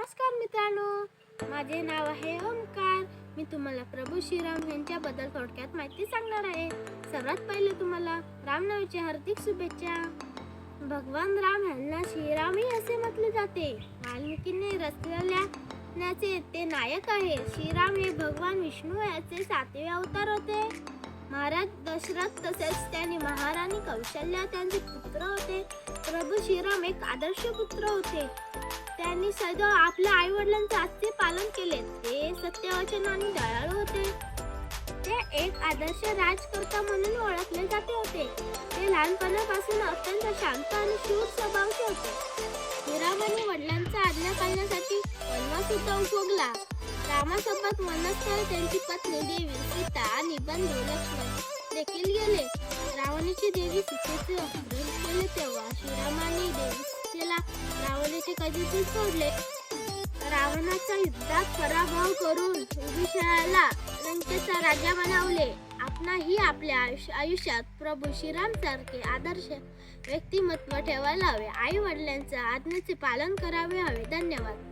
नमस्कार मित्रांनो, माझे नाव आहे ओमकार. मी तुम्हाला प्रभू श्रीराम यांच्याबद्दल थोडक्यात माहिती सांगणार आहे. सर्वात पहिले तुम्हाला रामनवमीच्या हार्दिक शुभेच्छा. भगवान राम यांना श्रीरामही असे म्हटले जाते. वाल्मिकीने रचलेल्याचे ते नायक आहे. श्रीराम हे भगवान विष्णू याचे 7वे अवतार होते. महाराज दशरथ तसेच त्यांनी महाराणी कौशल्या त्यांचे पुत्र होते. प्रभू श्रीराम एक आदर्श पुत्र होते. त्यांनी सदैव आपल्या आई वडिलांचे आज्ञे पालन केले. ते सत्यवचन आणि दयाळू होते. ते एक आदर्श राजकर्ता म्हणून ओळखले जाते होते. ते लहानपणापासून अत्यंत शांत आणि शूर स्वभावाचे होते. श्रीरामाने वडिलांचा आज्ञा पाळण्यासाठी वनवास उपभोगला. रामासोबत वनस्थळी त्यांची पत्नी देवी सीता आणि बंधू लक्ष्मण देखील गेले. रावणाची देवी सीतेचे अपहरण केले तेव्हा श्रीरामाने देवी सीतेला रावणाचे कधीच सोडले. रावणाचा युद्धात पराभव करून विभीषणाला लंकेचा राजा बनवले. आपणाही आपल्या आयुष्यात प्रभू श्रीराम सारखे आदर्श व्यक्तिमत्व ठेवायला हवे. आई वडिलांच्या आज्ञेचे पालन करावे हवे. धन्यवाद.